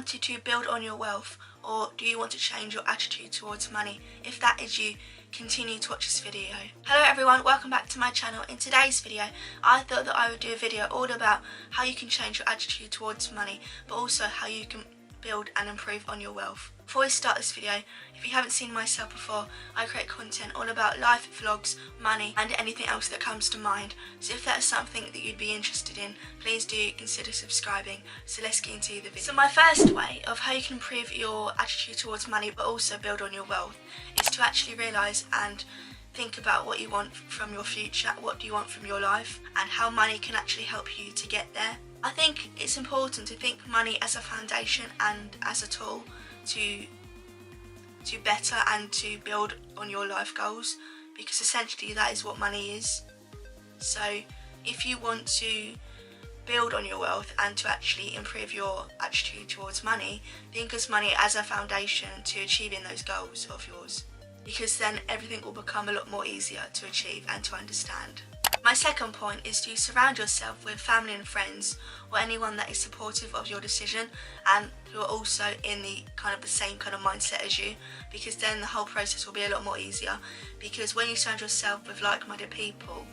wanted to build on your wealth, or do you want to change your attitude towards money? If that is you, continue to watch this video. Hello everyone, welcome back to my channel. In today's video, I thought that I would do a video all about how you can change your attitude towards money, but also how you can build and improve on your wealth. Before we start this video, if you haven't seen myself before, I create content all about life, vlogs, money and anything else that comes to mind. So if that's something that you'd be interested in, please do consider subscribing. So let's get into the video. So my first way of how you can improve your attitude towards money but also build on your wealth is to actually realise and think about what you want from your future, what do you want from your life, and how money can actually help you to get there. I think it's important to think money as a foundation and as a tool to better and to build on your life goals, because essentially that is what money is. So if you want to build on your wealth and to actually improve your attitude towards money, think of money as a foundation to achieving those goals of yours, because then everything will become a lot more easier to achieve and to understand. My second point is to surround yourself with family and friends or anyone that is supportive of your decision and who are also in the same kind of mindset as you, because then the whole process will be a lot more easier, because when you surround yourself with like-minded people,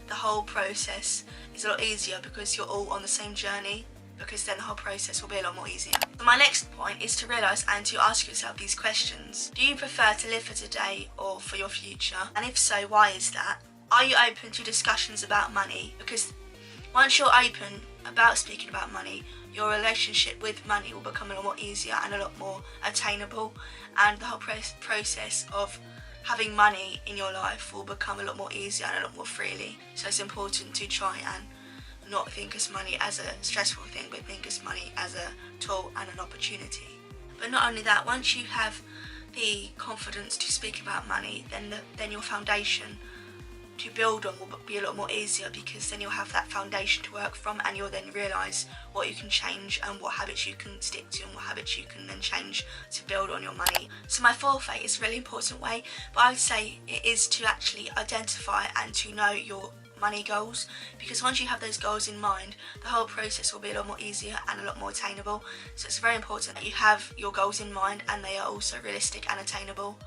the whole process is a lot easier because you're all on the same journey, because then the whole process will be a lot more easier. My next point is to realise and to ask yourself these questions. Do you prefer to live for today or for your future? And if so, why is that? Are you open to discussions about money? Because once you're open about speaking about money, your relationship with money will become a lot more easier and a lot more attainable, and the whole process of having money in your life will become a lot more easier and a lot more freely. So it's important to try and not think of money as a stressful thing, but think of money as a tool and an opportunity. But not only that, once you have the confidence to speak about money, then your foundation to build on will be a lot more easier, because then you'll have that foundation to work from, and you'll then realise what you can change and what habits you can stick to and what habits you can then change to build on your money. So my fourth way is a really important way, but I would say it is to actually identify and to know your money goals, because once you have those goals in mind, the whole process will be a lot more easier and a lot more attainable. So it's very important that you have your goals in mind and they are also realistic and attainable,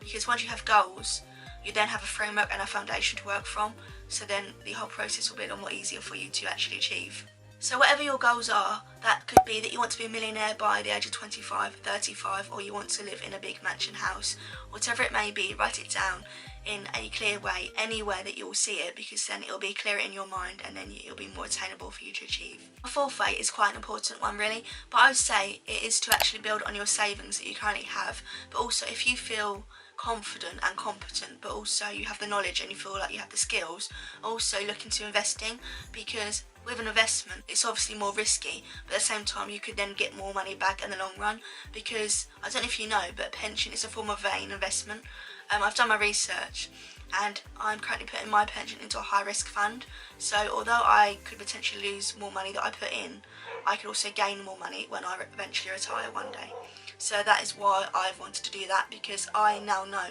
because once you have goals, you then have a framework and a foundation to work from, so then the whole process will be a lot more easier for you to actually achieve. So whatever your goals are, that could be that you want to be a millionaire by the age of 25, 35, or you want to live in a big mansion house, whatever it may be, write it down in a clear way, anywhere that you will see it, because then it will be clearer in your mind and then it will be more attainable for you to achieve. The fourth way is quite an important one really, but I would say it is to actually build on your savings that you currently have, but also if you feel confident and competent, but also you have the knowledge and you feel like you have the skills, also look into investing, because with an investment it's obviously more risky, but at the same time you could then get more money back in the long run, because I don't know if you know, but a pension is a form of an investment. I've done my research and I'm currently putting my pension into a high risk fund, so although I could potentially lose more money that I put in, I could also gain more money when I eventually retire one day. So that is why I've wanted to do that, because I now know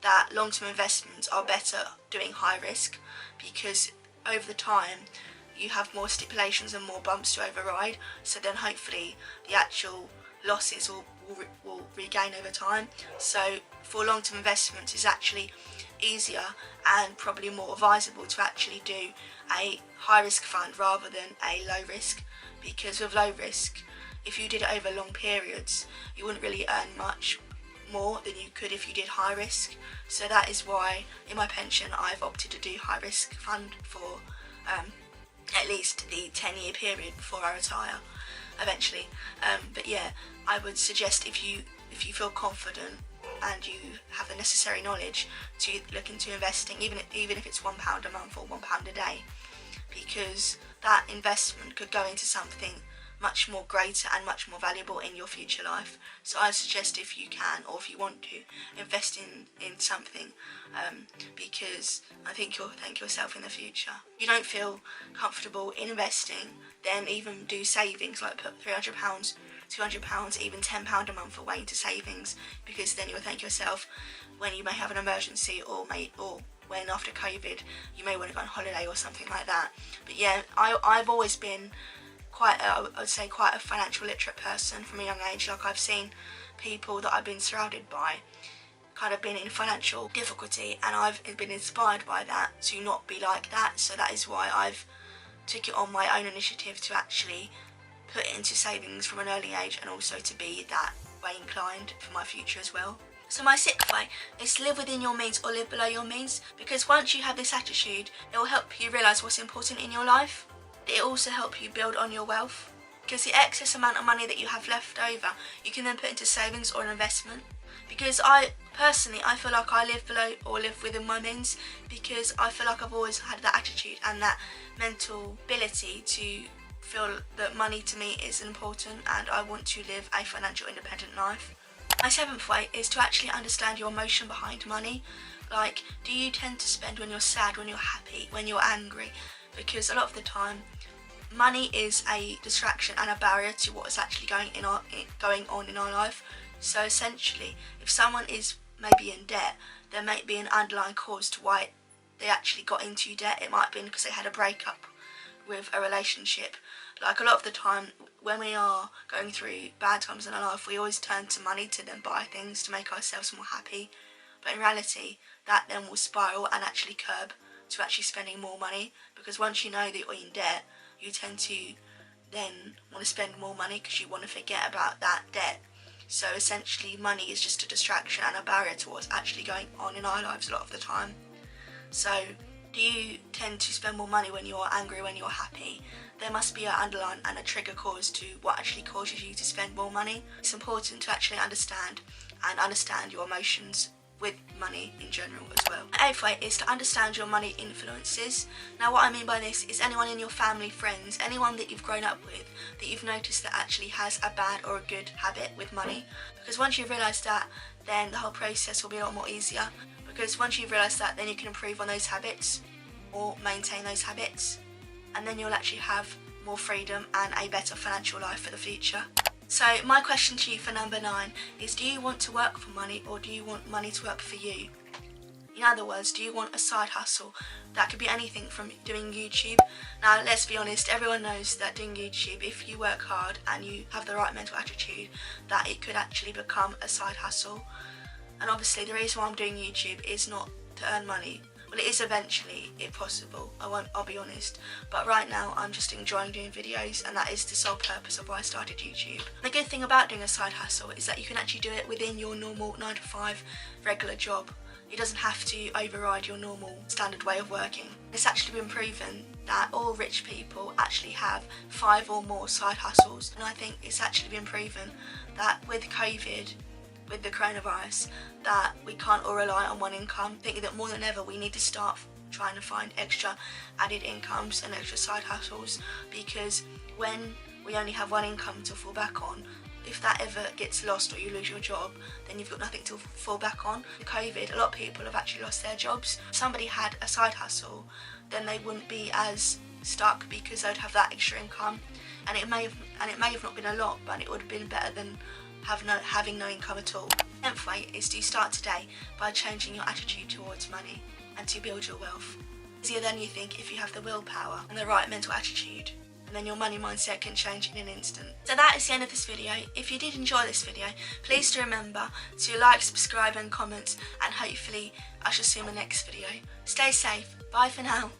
that long-term investments are better doing high risk, because over the time you have more stipulations and more bumps to override, so then hopefully the actual losses will regain over time. So for long-term investments it's actually easier and probably more advisable to actually do a high risk fund rather than a low risk, because with low risk, if you did it over long periods, you wouldn't really earn much more than you could if you did high risk. So that is why in my pension I've opted to do high risk fund for at least the 10-year period before I retire eventually. But yeah, I would suggest if you feel confident and you have the necessary knowledge, to look into investing, even if it's £1 a month or £1 a day, because that investment could go into something much more greater and much more valuable in your future life. So I suggest, if you can or if you want to, invest in something, because I think you'll thank yourself in the future. If you don't feel comfortable in investing, then even do savings, like put £300, £200, even £10 a month away into savings, because then you'll thank yourself when you may have an emergency, or when after COVID you may want to go on holiday or something like that. But yeah, I've always been I would say quite a financial literate person from a young age. Like, I've seen people that I've been surrounded by kind of been in financial difficulty, and I've been inspired by that to not be like that. So that is why I've took it on my own initiative to actually put it into savings from an early age, and also to be that way inclined for my future as well. So my sixth way is to live within your means or live below your means, because once you have this attitude, it will help you realise what's important in your life. It will also help you build on your wealth, because the excess amount of money that you have left over, you can then put into savings or an investment. Because I feel like I live below or live within my means, because I feel like I've always had that attitude and that mental ability to feel that money to me is important, and I want to live a financial independent life. My seventh way is to actually understand your emotion behind money. Like, do you tend to spend when you're sad, when you're happy, when you're angry? Because a lot of the time, money is a distraction and a barrier to what is actually going on in our life. So essentially, if someone is maybe in debt, there may be an underlying cause to why they actually got into debt. It might be because they had a breakup with a relationship. Like, a lot of the time when we are going through bad times in our life, we always turn to money to then buy things to make ourselves more happy. But in reality, that then will spiral and actually curb to actually spending more money, because once you know that you're in debt, you tend to then want to spend more money because you want to forget about that debt. So essentially, money is just a distraction and a barrier to what's actually going on in our lives a lot of the time. So, do you tend to spend more money when you're angry, when you're happy? There must be an underlying and a trigger cause to what actually causes you to spend more money. It's important to actually understand your emotions with money in general as well. The eighth way is to understand your money influences. Now, what I mean by this is anyone in your family, friends, anyone that you've grown up with that you've noticed that actually has a bad or a good habit with money. Because once you realise that, then the whole process will be a lot more easier. Because once you've realised that, then you can improve on those habits or maintain those habits, and then you'll actually have more freedom and a better financial life for the future. So my question to you for number 9 is, do you want to work for money, or do you want money to work for you? In other words, do you want a side hustle? That could be anything from doing YouTube. Now, let's be honest, everyone knows that doing YouTube, if you work hard and you have the right mental attitude, that it could actually become a side hustle. And obviously the reason why I'm doing YouTube is not to earn money. Well, it is eventually, if possible, I'll be honest. But right now, I'm just enjoying doing videos, and that is the sole purpose of why I started YouTube. The good thing about doing a side hustle is that you can actually do it within your normal 9 to 5 regular job. It doesn't have to override your normal standard way of working. It's actually been proven that all rich people actually have 5 or more side hustles, and I think it's actually been proven that with COVID, with the coronavirus, that we can't all rely on one income. I think that more than ever we need to start trying to find extra added incomes and extra side hustles, because when we only have one income to fall back on, if that ever gets lost or you lose your job, then you've got nothing to fall back on. With COVID, a lot of people have actually lost their jobs. If somebody had a side hustle, then they wouldn't be as stuck, because they'd have that extra income, and it may have not been a lot, but it would have been better than having no income at all. The 10th way is to start today by changing your attitude towards money and to build your wealth. Easier than you think if you have the willpower and the right mental attitude, and then your money mindset can change in an instant. So that is the end of this video. If you did enjoy this video, please do remember to like, subscribe and comment, and hopefully I shall see you in my next video. Stay safe. Bye for now.